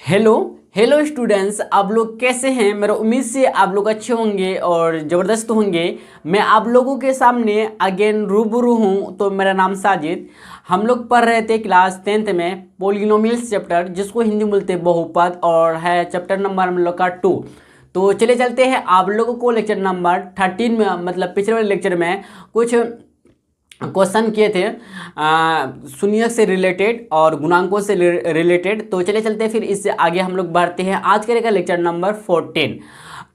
Hello hello students, आप लोग कैसे हैं। मेरा उम्मीद से आप लोग अच्छे होंगे और ज़बरदस्त होंगे। मैं आप लोगों के सामने अगेन रूबरू हूं। तो मेरा नाम साजिद। हम लोग पढ़ रहे थे क्लास 10th में पॉलिनोमियल्स चैप्टर, जिसको हिंदी में बोलते हैं बहुपद, और है चैप्टर नंबर हम लोग का 2। तो चले चलते हैं आप लोगों को लेक्चर नंबर 13 में, मतलब पिछले वाले लेक्चर में कुछ क्वेश्चन किए थे शून्यक से रिलेटेड और गुणांकों से रिलेटेड। तो चले चलते हैं फिर इससे आगे हम लोग बढ़ते हैं। आज करेगा लेक्चर नंबर 14।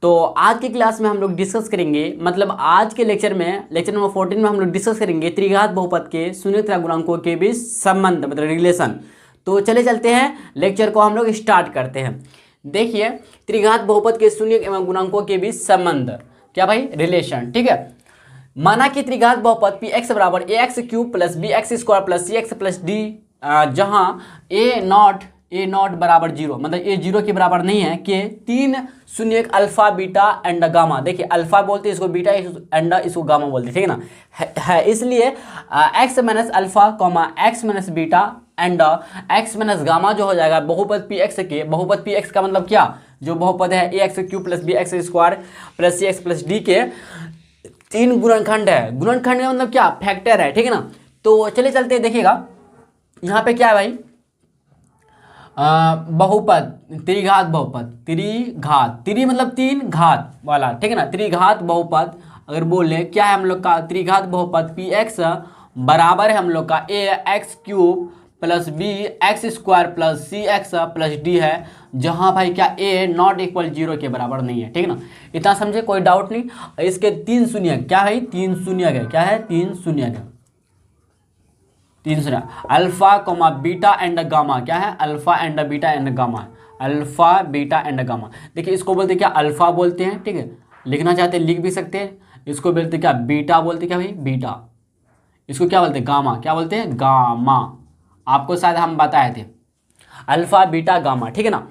तो आज की क्लास में हम लोग डिस्कस करेंगे, मतलब आज के लेक्चर नंबर 14 में हम लोग डिस्कस करेंगे त्रिघात बहुपद के शून्यक तथा गुणांकों के बीच संबंध, मतलब रिलेशन। तो चले चलते हैं, लेक्चर को हम लोग स्टार्ट करते हैं। देखिए, त्रिघात बहुपद के शून्यक एवं गुणांकों के बीच संबंध, क्या भाई, रिलेशन। ठीक है, माना कि त्रिघात बहुपद पी एक्स बराबर A X cube plus B X square plus C X plus D, जहाँ ए नॉट बराबर 0, मतलब ए 0 के बराबर नहीं है, कि 3 शून्यक अल्फा बीटा एंड गामा। देखिए, अल्फा बोलते हैं इसको, बीटा एंड इसको गामा बोलते हैं, ठीक है ना। है इसलिए x minus alpha comma x minus beta and x minus gamma जो हो जाएगा बहुपद पी एक्स के। बहुपद पी एक्स का मतलब क्या, जो बहुपद है A X cube plus B X square plus C X plus D के 3 गुणनखंड है। गुणनखंड का मतलब क्या, फैक्टर है, ठीक है ना। तो चले चलते देखिएगा, यहाँ पे क्या है भाई, बहुपद, त्रिघात बहुपद, त्रि मतलब 3 घात वाला, ठीक है ना। त्रिघात बहुपद अगर बोले क्या है हम लोग का, त्रिघात बहुपद पी एक्स बराबर है हम लोग का A X cube plus B X square plus C X plus D है, जहां भाई क्या ए नॉट इक्वल 0 के बराबर नहीं है, ठीक है ना। इतना समझे, कोई डाउट नहीं। इसके 3 शून्यक, क्या है, 3 शून्यक है, क्या है, 3 शून्यक है, 3 शून्यक। Alpha comma beta and gamma, क्या है, alpha and beta and gamma, alpha beta and gamma. देखिए, इसको बोलते क्या, अल्फा बोलते हैं, ठीक है, लिखना चाहते हैं लिख भी सकते हैं। इसको बोलते क्या, बीटा बोलते, क्या भाई, बीटा। इसको क्या बोलते हैं, गामा, क्या बोलते हैं, गामा। आपको शायद हम बताए थे, अल्फा बीटा गामा, ठीक है ना।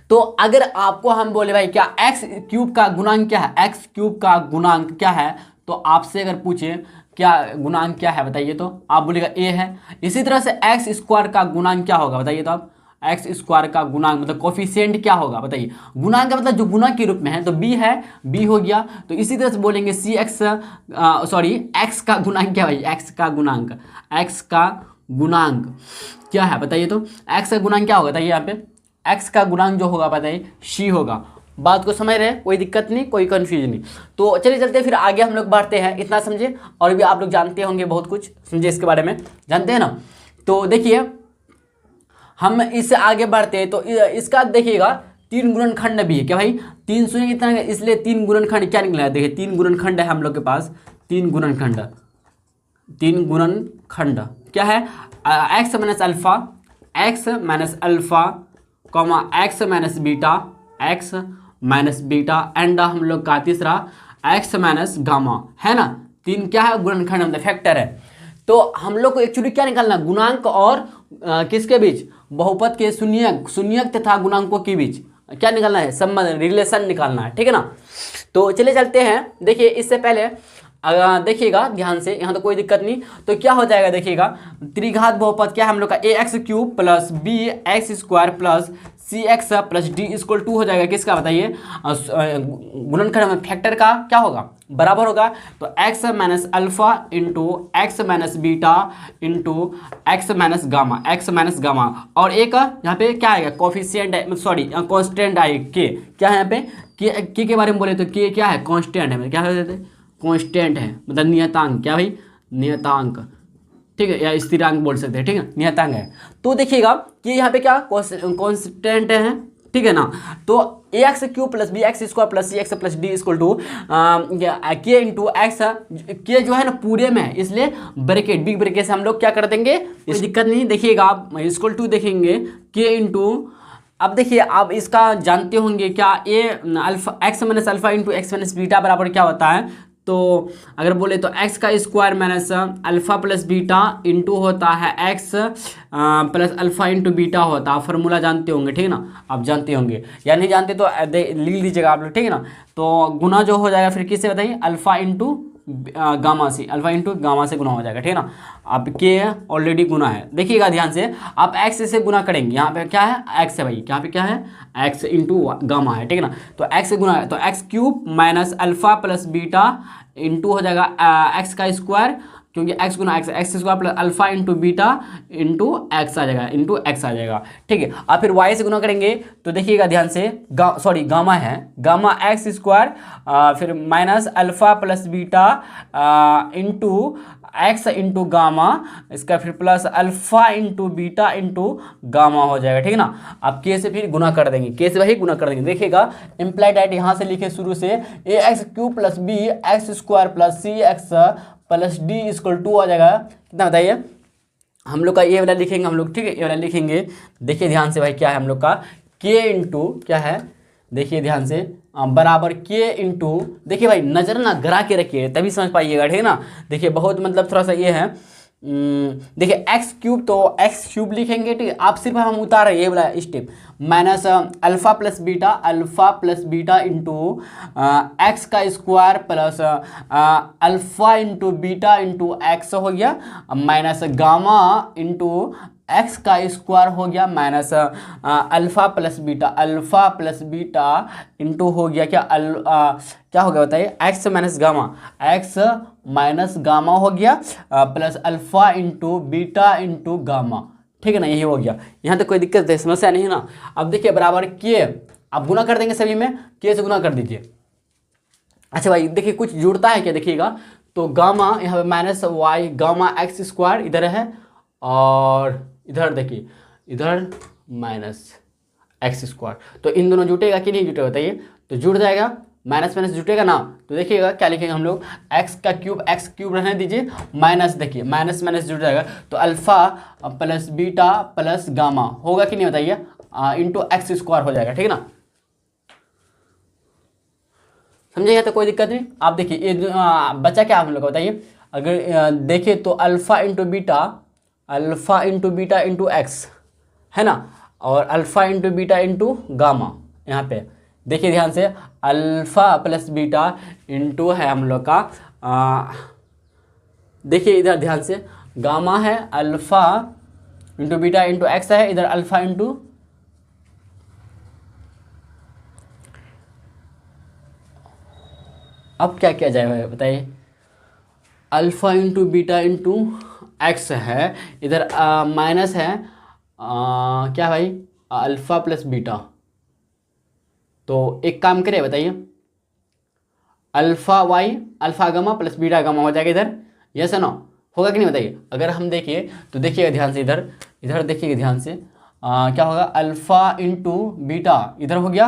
तो अगर आपको हम बोले भाई क्या एक्स क्यूब का गुणांक क्या है, एक्स क्यूब का गुणांक क्या है, तो आपसे अगर पूछे क्या गुणांक क्या है बताइए, तो आप बोलेगा ए है। इसी तरह से एक्स स्क्वायर का गुणांक क्या होगा बताइए, तो आप एक्स स्क्वायर का गुणांक मतलब कोफिशिएंट क्या होगा बताइए। गुणांक का मतलब जो गुणा के रूप में है, तो बी है, बी हो गया। तो इसी तरह से बोलेंगे सी एक्स, सॉरी एक्स का गुणांक क्या भाई, एक्स का गुणांक, एक्स का गुणांक क्या है बताइए, तो एक्स का गुणांक क्या होगा बताइए। यहाँ पे एक्स का गुणांक जो होगा बताइए सी होगा। बात को समझ रहे हैं, कोई दिक्कत नहीं, कोई कंफ्यूजन नहीं। तो चलिए चलते फिर आगे हम लोग बढ़ते हैं। इतना समझे, और भी आप लोग जानते होंगे, बहुत कुछ समझे इसके बारे में, जानते हैं ना। तो देखिए, हम इससे आगे बढ़ते हैं। तो इसका देखिएगा 3 गुणनखंड भी है, क्या भाई, 3 शून्य कितना है, इसलिए 3 गुणनखंड क्या निकला है। देखिए 3 गुणनखंड है हम लोग के पास, 3 गुणनखंड, 3 गुणनखंड क्या है, x minus alpha, X minus alpha comma x minus beta, x minus beta and हम लोग का तीसरा एक्स माइनस गामा, है ना। 3 क्या है, गुणनखंड मतलब फैक्टर है। तो हम लोग को एक्चुअली क्या निकालना, गुणांक और किसके बीच, बहुपद के शून्यक तथा गुणांकों के बीच क्या निकालना है, संबंध, रिलेशन निकालना है, ठीक है ना। तो चले चलते हैं। देखिए, इससे पहले देखिएगा ध्यान से, यहाँ तो कोई दिक्कत नहीं। तो क्या हो जाएगा देखिएगा, त्रिघात बहुपद क्या है हम लोग का, A X cube plus B X square plus C X plus D equal 2 हो जाएगा किसका बताइए, गुणनखंड में फैक्टर का क्या होगा, बराबर होगा। तो x minus alpha into X minus beta into X minus gamma, x minus gamma. और एक यहाँ पे क्या आएगा, कोफिशिएंट, सॉरी कॉन्स्टेंट आएगा के, क्या है यहाँ पे के बारे में बोले तो के क्या है, कॉन्स्टेंट है, क्या कहते हैं, कांस्टेंट है, मतलब नियतांक, क्या भाई, नियतांक, ठीक है, या स्थिरांक बोल सकते हैं, ठीक है, नियतांक है। तो देखिएगा कि यहाँ पे क्या कांस्टेंट है, ठीक है ना। तो A X cube plus B X square plus C X plus D equal to K into X, के जो है ना पूरे में है, इसलिए ब्रैकेट, बिग ब्रैकेट से हम लोग क्या कर देंगे, कोई दिक्कत नहीं। देखिएगा आप इक्वल टू देखेंगे के इंटू, अब देखिए आप इसका जानते होंगे क्या, A alpha X minus alpha into X minus beta बराबर क्या होता है। तो अगर बोले तो एक्स का square minus alpha plus beta into होता है x plus alpha into beta होता है। फार्मूला जानते होंगे, ठीक है ना, आप जानते होंगे, या नहीं जानते तो लिख लीजिएगा आप लोग, ठीक है ना। तो गुना जो हो जाएगा फिर किससे बताइए, अल्फा इंटू गामा से, अल्फा इंटू गामा से गुना हो जाएगा, ठीक है ना। अब के ऑलरेडी गुना है, देखिएगा ध्यान से, आप एक्स से गुना करेंगे, यहाँ पे क्या है एक्स है भाई, यहाँ पे क्या है एक्स इंटू गामा है, ठीक है ना। तो एक्स से गुना है तो X cube minus alpha plus beta into हो जाएगा एक्स का स्क्वायर, क्योंकि एक्स गुना X, X square plus alpha into beta into X आ जाएगा, इंटू एक्स आ जाएगा, ठीक है। अब फिर वाई से गुना करेंगे तो देखिएगा ध्यान से, गामा है, गामा एक्स स्क्वायर फिर minus alpha plus beta into x into gamma, इसका फिर plus alpha into beta into gamma हो जाएगा, ठीक है ना। अब के से फिर गुना कर देंगे, के से वही गुना कर देंगे, देखिएगा इम्प्लाइड एट यहाँ से लिखे शुरू से, A X cube plus B X square plus C X plus D equal to आ जाएगा, कितना बताइए। हम लोग का ये वाला लिखेंगे हम लोग, ठीक है, ये वाला लिखेंगे। देखिए ध्यान से भाई क्या है हम लोग का के इंटू क्या है, देखिए ध्यान से बराबर के इंटू, देखिए भाई नज़र ना गरा के रखिए तभी समझ पाइएगा, ठीक है ना। देखिए बहुत मतलब थोड़ा सा ये है, देखिए एक्स क्यूब तो एक्स क्यूब लिखेंगे, ठीक है। आप सिर्फ हम उतार रहे ये वाला step, minus alpha plus beta into X का square plus alpha into beta into X हो गया, माइनस गामा इंटू एक्स का स्क्वायर हो गया minus alpha plus beta into हो गया क्या हो गया बताइए, एक्स माइनस गामा हो गया plus alpha into beta into gamma, ठीक है ना, यही हो गया। यहाँ तक कोई दिक्कत है, समस्या नहीं है ना। अब देखिए बराबर के, आप गुना कर देंगे सभी में, के से गुना कर दीजिए। अच्छा भाई देखिए कुछ जुड़ता है क्या, देखिएगा तो गामा यहाँ पे minus Y gamma X square इधर है, और इधर देखिए इधर माइनस एक्स स्क्वायर, तो इन दोनों जुटेगा कि नहीं जुटेगा बताइए, तो जुड़ जाएगा, माइनस माइनस जुटेगा ना। तो देखिएगा क्या लिखेंगे हम लोग, एक्स क्यूब रहने दीजिए, माइनस देखिए माइनस माइनस जुड़ जाएगा, तो alpha plus beta plus gamma होगा कि नहीं बताइए, इंटू एक्स स्क्वायर हो जाएगा, ठीक है ना। समझिएगा तो कोई दिक्कत नहीं। आप देखिए ये बचा क्या आप लोग का बताइए, अगर देखिए तो alpha into beta into x है ना, और alpha into beta into gamma, यहाँ पे देखिए ध्यान से अल्फा प्लस बीटा इंटू है हम लोग का देखिए इधर ध्यान से गामा है, alpha into beta into x है, इधर अल्फा इंटू अब क्या किया जाए बताइए, alpha into beta into x है, इधर माइनस है क्या भाई अल्फा प्लस बीटा, तो एक काम करें बताइए, alpha Y alpha gamma plus beta gamma हो जाएगा इधर, यस है ना, होगा कि नहीं बताइए। अगर हम देखिए तो देखिएगा ध्यान से, इधर देखिएगा ध्यान से क्या होगा, अल्फा इंटू बीटा इधर हो गया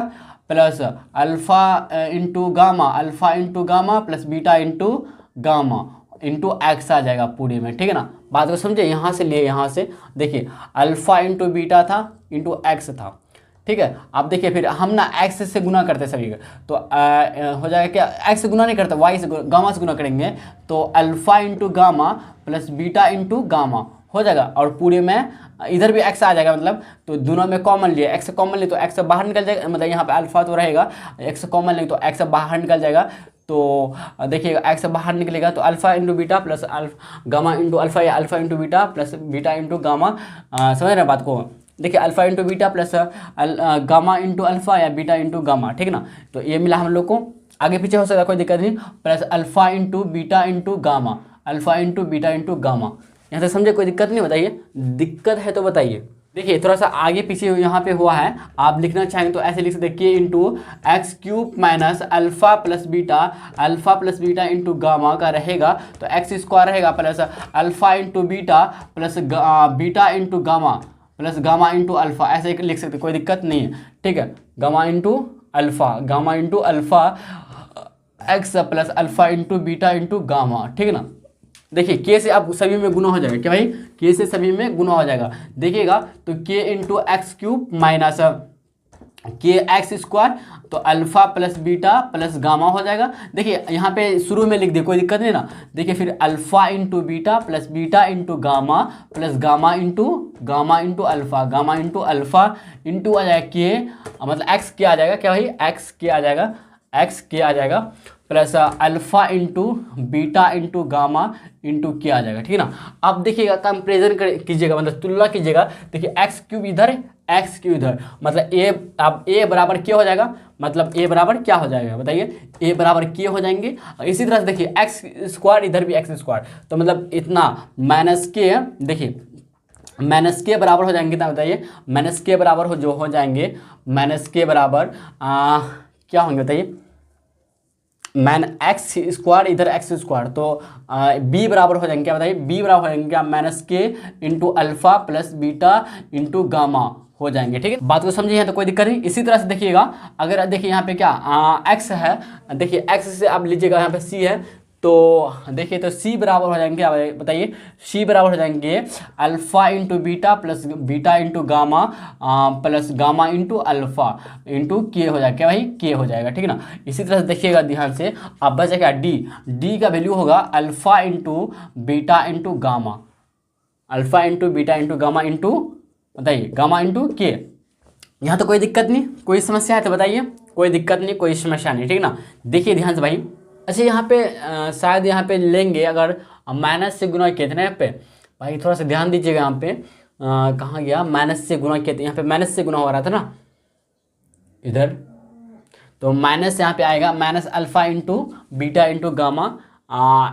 plus alpha into gamma plus beta into gamma into X आ जाएगा पूरे में, ठीक है ना। बात को समझे, यहाँ से लिए यहाँ से देखिए अल्फा इंटू बीटा था इंटू एक्स था, ठीक है। आप देखिए फिर हम ना एक्स से गुना करते सभी का, तो हो जाएगा क्या, एक्स से गुना नहीं करते वाई से गामा से गुना करेंगे, तो alpha into gamma plus beta into gamma हो जाएगा, और पूरे में इधर भी एक्स आ जाएगा, मतलब तो दोनों में कॉमन लिए, एक्स कॉमन लिए तो एक्स बाहर निकल जाएगा, मतलब यहाँ पे अल्फा तो रहेगा, एक्स कॉमन लिए तो एक्स बाहर निकल जाएगा, तो देखिए एक्स बाहर निकलेगा तो alpha into beta plus gamma into alpha, या alpha into beta plus beta into gamma, समझ रहे हैं बात को। देखिए alpha into beta plus gamma into alpha या बीटा इंटू गामा, ठीक है ना। तो ये मिला हम लोग को, आगे पीछे हो सकता है कोई दिक्कत नहीं, plus alpha into beta into gamma, alpha into beta into gamma, यहाँ तक समझे, कोई दिक्कत नहीं बताइए, दिक्कत है तो बताइए। देखिए थोड़ा सा आगे पीछे यहाँ पे हुआ है, आप लिखना चाहेंगे तो ऐसे लिख सकते हैं, के into x cube minus alpha plus beta into gamma का रहेगा, तो एक्स स्क्वायर रहेगा plus alpha into beta plus beta into gamma plus gamma into alpha, ऐसे लिख सकते, कोई दिक्कत नहीं है, ठीक है। Gamma into alpha x plus alpha into beta into gamma, ठीक है ना। देखिए के से आप सभी में गुना हो जाएगा, क्या भाई, के से सभी में गुना हो जाएगा, देखिएगा तो के इंटू एक्स क्यूब माइनस के एक्स स्क्वायर, तो alpha plus beta plus gamma हो जाएगा। देखिए यहाँ पे शुरू में लिख दिए, कोई दिक्कत नहीं ना। देखिए फिर alpha into beta plus beta into gamma plus gamma into alpha into आ जाएगा के, मतलब एक्स के आ जाएगा, क्या भाई एक्स के आ जाएगा, plus alpha into beta into gamma into के आ जाएगा, ठीक है ना। अब देखिएगा कंपेरिजन कीजिएगा, मतलब तुलना कीजिएगा। देखिए एक्स क्यूब इधर, एक्स क्यूब इधर, मतलब ए, अब ए बराबर क्या हो जाएगा, मतलब ए बराबर क्या हो जाएगा बताइए, ए बराबर के हो जाएंगे। इसी तरह से देखिए एक्स स्क्वायर, इधर भी एक्स स्क्वायर, तो मतलब इतना माइनस के, देखिए माइनस के बराबर हो जाएंगे, तो बताइए माइनस के बराबर हो जाएंगे, माइनस के बराबर क्या होंगे बताइए, मैन एक्स स्क्वायर इधर एक्स स्क्वायर, तो बी बराबर हो जाएंगे क्या बताइए, बी बराबर हो जाएंगे क्या, माइनस के into alpha plus beta into gamma हो जाएंगे, ठीक है। बात को समझिए तो कोई दिक्कत नहीं। इसी तरह से देखिएगा, अगर देखिए यहाँ पे क्या एक्स है, देखिए एक्स से आप लीजिएगा, यहाँ पे सी है, तो देखिए तो सी बराबर हो जाएंगे क्या बताइए, सी बराबर हो जाएंगे alpha into beta plus beta into gamma plus gamma into alpha into के हो जाएगा क्या भाई, के हो जाएगा, ठीक है ना। इसी तरह से देखिएगा ध्यान से, अब बचा क्या डी, डी का वैल्यू होगा alpha into beta into gamma, alpha into beta into gamma into बताइए गामा इंटू के। यहाँ तो कोई दिक्कत नहीं, कोई समस्या है तो बताइए, कोई दिक्कत नहीं, कोई समस्या नहीं, ठीक है ना। देखिए ध्यान से भाई, अच्छा यहाँ पे शायद यहाँ पे लेंगे अगर माइनस से गुना किए थे ना, यहाँ पे भाई थोड़ा सा ध्यान दीजिएगा, यहाँ पे कहाँ गया, माइनस से गुना किए थे, यहाँ पे माइनस से गुना हो रहा था ना इधर, तो माइनस यहाँ पे आएगा minus alpha into beta into gamma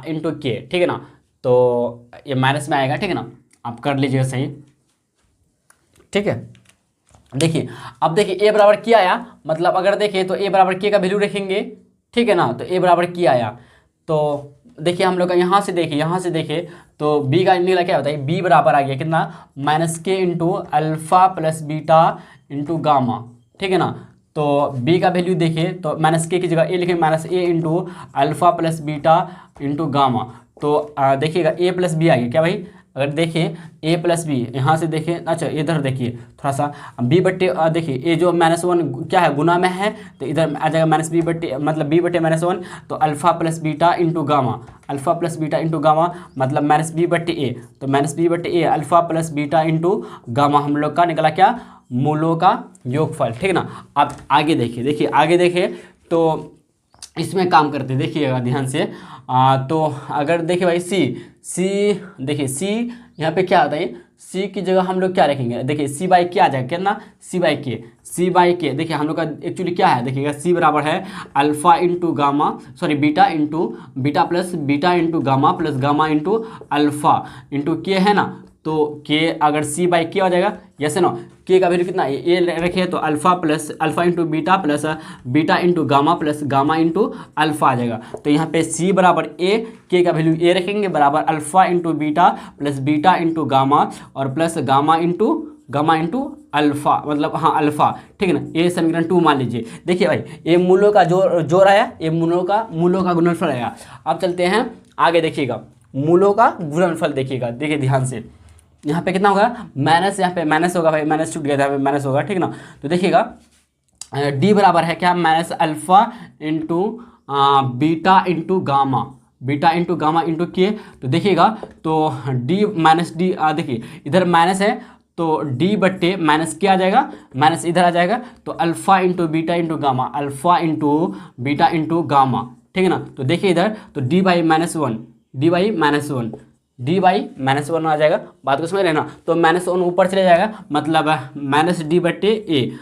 into के, ठीक है ना, तो ये माइनस में आएगा, ठीक है ना, आप कर लीजिएगा सही, ठीक है। देखिए अब देखिए ए बराबर क्या आया, मतलब अगर देखिए तो ए बराबर के का वैल्यू रखेंगे, ठीक है ना, तो ए बराबर क्या आया, तो देखिए हम लोग का यहाँ से देखिए तो बी का निकला क्या बताइए, बी बराबर आ गया कितना, माइनस के into alpha plus beta into gamma, ठीक है ना। तो बी का वैल्यू देखिए तो माइनस के की जगह ए लिखेंगे, minus A into alpha plus beta into gamma, तो देखिएगा ए प्लस बी आ गया क्या भाई, अगर देखें ए प्लस बी, यहाँ से देखें, अच्छा इधर देखिए थोड़ा सा बी बट्टे, देखिए ए जो -1 क्या है गुना में है, तो इधर आ जाएगा माइनस बी बट्टे, मतलब बी बट्टे -1, तो alpha plus beta into gamma, alpha plus beta into gamma मतलब माइनस बी बट्टे ए, तो माइनस बी बट्टे A alpha plus beta into gamma हम लोग का निकला क्या, मूलों का योगफल, ठीक है ना। अब आगे देखिए आगे देखिए तो इसमें काम करते देखिएगा ध्यान से, तो अगर देखिए भाई सी देखिए सी यहाँ पे क्या आता है, सी की जगह हम लोग क्या रखेंगे, देखिए सी बाई के आ जाएगा कितना, सी बाई के देखिए हम लोग का एक्चुअली क्या है, देखिएगा सी बराबर है alpha into gamma, sorry beta plus beta into gamma plus gamma into alpha into के है ना, तो के अगर सी बाई के आ जाएगा, यस नो, के का वैल्यू कितना ए रखे तो alpha into beta plus beta into gamma plus gamma into alpha आ जाएगा, तो यहाँ पे सी बराबर ए, के का वैल्यू ए रखेंगे बराबर alpha into beta plus beta into gamma और प्लस गामा इंटू अल्फा, मतलब हाँ अल्फा, ठीक है ना। ये समीकरण 2 मान लीजिए। देखिए भाई ये मूलों का जोड़ आया, ये मूलों का गुणनफल आया। अब चलते हैं आगे, देखिएगा मूलों का गुणनफल देखिएगा, देखिए ध्यान से, यहाँ पे कितना होगा माइनस, यहाँ पे माइनस होगा भाई, माइनस छूट गया था, माइनस होगा, ठीक ना। तो देखिएगा डी बराबर है क्या, minus alpha into beta into gamma into के, तो देखिएगा तो डी माइनस डी, देखिए इधर माइनस है तो डी बट्टे माइनस क्या आ जाएगा, माइनस इधर आ जाएगा, तो alpha into beta into gamma, alpha into beta into gamma, ठीक है ना। तो देखिए इधर तो डी बाई माइनस वन आ जाएगा, बात को समझ रहे ना। तो -1 ऊपर चले जाएगा, मतलब माइनस डी बट्टे ए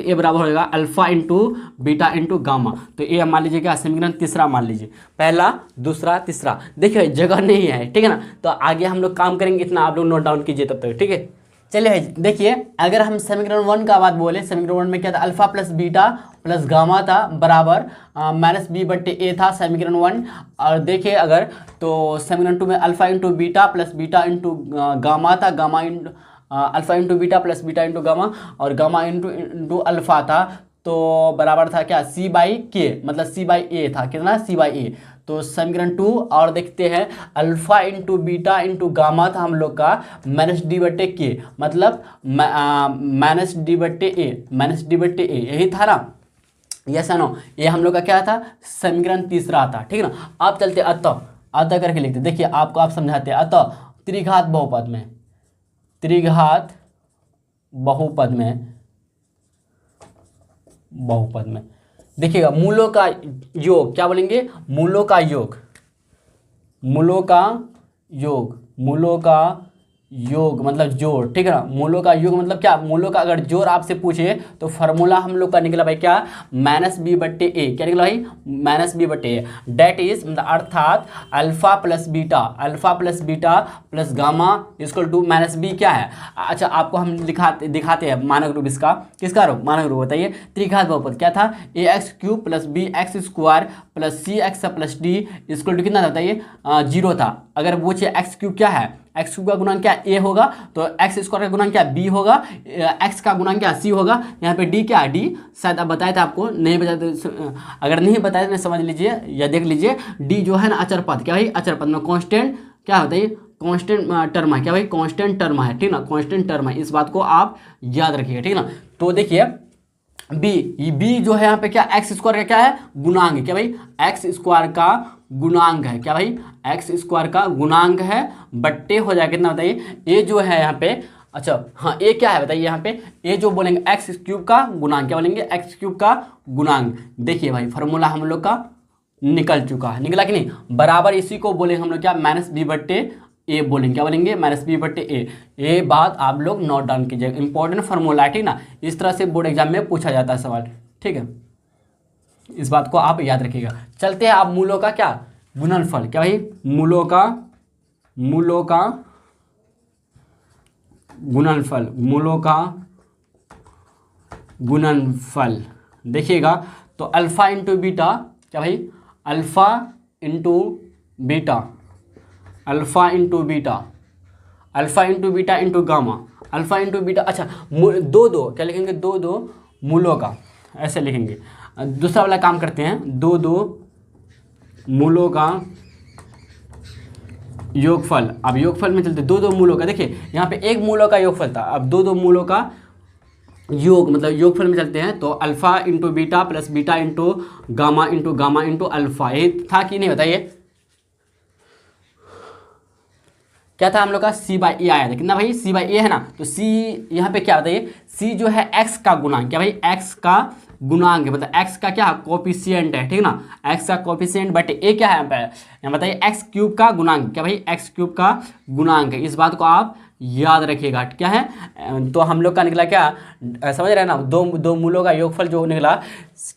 बराबर हो जाएगा alpha into beta into gamma, तो ए मान लीजिए क्या, समीकरण तीसरा मान लीजिए, पहला दूसरा तीसरा। देखिए जगह नहीं है, ठीक है ना, तो आगे हम लोग काम करेंगे, इतना आप लोग नोट डाउन कीजिए तब तक, ठीक है। चलिए भाई देखिए, अगर हम समीकरण 1 का बात बोले, समीकरण 1 में क्या था, alpha plus beta plus gamma था बराबर माइनस बी बट्टे ए था समीकरण 1, और देखिए अगर तो समीकरण 2 में alpha into beta plus beta into gamma था, gamma into alpha into beta plus beta into gamma और गामा इंटू अल्फा था, तो बराबर था क्या, सी बाई के, मतलब सी बाई ए था, कितना सी बाई ए। तो समीकरण 2 और देखते हैं, alpha into beta into gamma था हम लोग का माइनस डी बट्टे के, मतलब माइनस डी बट्टे ए, यही था ना, यस नो, ये हम लोग का क्या था, समीकरण तीसरा था, ठीक है ना। अब चलते अतः करके लिखते, देखिए आपको आप समझाते हैं, अतः त्रिघात बहुपद में देखिएगा मूलों का योग क्या बोलेंगे, मूलों का योग, मूलों का योग, मूलों का योग मतलब जोड़, ठीक है ना। मूलों का योग मतलब क्या, मूलों का अगर जोड़ आपसे पूछे तो फार्मूला हम लोग का निकला भाई क्या, -b/a, क्या निकला भाई, -b/a। डेट इज मतलब अर्थात alpha plus beta plus gamma equal to -b क्या है। अच्छा आपको हम दिखाते हैं मानक रूप इसका, किसका रूप, मानक रूप बताइए। त्रिघात बहुपद क्या था, ax³ + bx² + cx + d equal to कितना था बताइए, 0 था। अगर पूछे x³ क्या है, x³ का गुणांक क्या a होगा, तो x² का गुणांक क्या b होगा, x का गुणांक क्या c होगा। यहाँ पे d क्या है, d शायद अब बताया था आपको, नहीं बताया तो अगर नहीं बताया तो समझ लीजिए या देख लीजिए। d जो है ना अचर पद, क्या भाई अचर पद में कांस्टेंट क्या होता है, कांस्टेंट टर्म है, क्या भाई कांस्टेंट टर्म है, ठीक ना, कांस्टेंट टर्म है, इस बात को आप याद रखिएगा, ठीक ना। तो देखिए बी जो है यहाँ पे क्या, x² का क्या है गुणांक, क्या भाई x² का गुणांक है, क्या भाई x² का गुणांक है, बट्टे हो जाएगा कितना बताइए, ए जो है यहाँ पे, अच्छा हाँ ए क्या है बताइए यहाँ पे, ए जो बोलेंगे x³ का गुणांक, क्या बोलेंगे x³ का गुणांक। देखिए भाई फार्मूला हम लोग का निकल चुका है, निकला कि नहीं, बराबर इसी को बोलेंगे हम लोग क्या, -b/a बोलेंगे, क्या बोलेंगे -b/a। ये बात आप लोग नोट डाउन कीजिएगा, इंपॉर्टेंट फार्मूला है, ठीक ना। इस तरह से बोर्ड एग्जाम में पूछा जाता है सवाल, ठीक है, इस बात को आप याद रखिएगा। चलते हैं आप मूलों का क्या गुणनफल, क्या भाई मूलों का गुणनफल, मूलों का गुणनफल देखिएगा। तो अल्फा इंटू बीटा, क्या भाई alpha into beta, alpha into beta, alpha into beta into gamma, alpha into beta, अच्छा दो क्या लिखेंगे, दो मूलों का, ऐसे लिखेंगे। दूसरा वाला काम करते हैं, दो मूलों का योगफल। अब योगफल में चलते, दो मूलों का, देखिए यहाँ पे एक मूलों का योगफल था, अब दो मूलों का योग मतलब योगफल में चलते हैं। तो alpha into beta plus beta into gamma into alpha, ये था कि नहीं बताइए, क्या था हम लोग का, c/a आया था, कितना भाई c/a है ना। तो c यहाँ पे क्या बताइए, c जो है x का गुणांक, क्या भाई x का गुणांक है, मतलब x का क्या कोफिशिएंट है, ठीक ना, x का कोफिशिएंट बटे a क्या है यहाँ बताइए x³ का गुणांक, क्या भाई x³ का गुणांक है, इस बात को आप याद रखिएगा, क्या है। तो हम लोग का निकला क्या, समझ रहे हैं ना, दो मूलों का योगफल जो निकला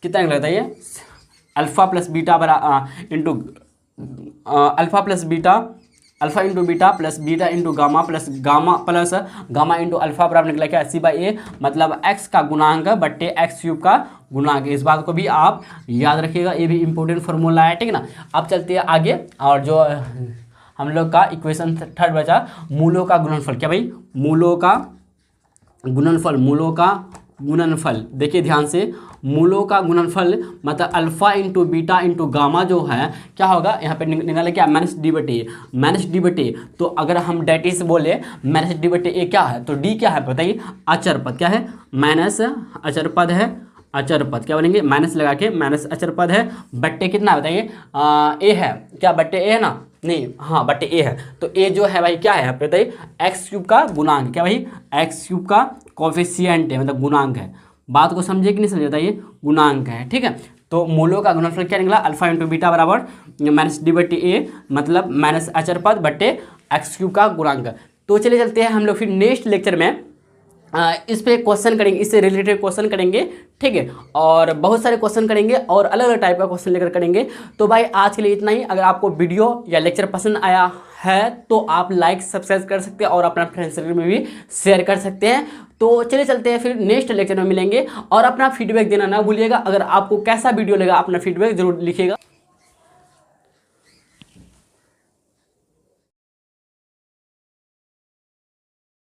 कितना निकला बताइए, alpha plus beta into alpha plus beta, alpha into beta plus beta into gamma plus gamma into alpha बराबर निकला क्या, c/a, मतलब x का गुणांक बट्टे x³ का गुणांक, इस बात को भी आप याद रखिएगा, ये भी इंपॉर्टेंट फार्मूला है, ठीक है ना। अब चलते हैं आगे, और जो हम लोग का इक्वेशन थर्ड बचा, मूलों का गुणनफल, क्या भाई मूलों का गुणनफल, देखिए ध्यान से, मूलों का गुणनफल मतलब alpha into beta into gamma जो है क्या होगा, यहाँ पे निकाला क्या -d/a। तो अगर हम डेटी से बोले -d/a क्या है, तो d क्या है बताइए, अचर पद, क्या है माइनस अचर पद है, अचर पद क्या बनेंगे, माइनस लगा के माइनस अचर पद है, बट्टे कितना बताइए, a है, क्या बट्टे a है ना, नहीं हाँ बट्टे a है। तो a जो है भाई क्या है बताइए, x³ का गुणांक, क्या भाई x³ का कोफिशिएंट है, मतलब गुणांक है, बात को समझे कि नहीं समझे बताइए, गुणांक है, ठीक है। तो मूलों का गुणनफल क्या निकला, अल्फा इंटू बीटा बराबर -d/a, मतलब माइनस अचर पद बट्टे x³ का गुणांक। तो चलिए चलते हैं हम लोग फिर नेक्स्ट लेक्चर में इस पे क्वेश्चन करेंगे, इससे रिलेटेड क्वेश्चन करेंगे, ठीक है, और बहुत सारे क्वेश्चन करेंगे और अलग अलग टाइप का क्वेश्चन लेकर करेंगे। तो भाई आज के लिए इतना ही। अगर आपको वीडियो या लेक्चर पसंद आया है तो आप लाइक सब्सक्राइब कर सकते हैं और अपना फ्रेंड सर्कल में भी शेयर कर सकते हैं। तो चलिए चलते हैं फिर नेक्स्ट लेक्चर में मिलेंगे, और अपना फीडबैक देना ना भूलिएगा। अगर आपको कैसा वीडियो लगा अपना फीडबैक जरूर लिखिएगा।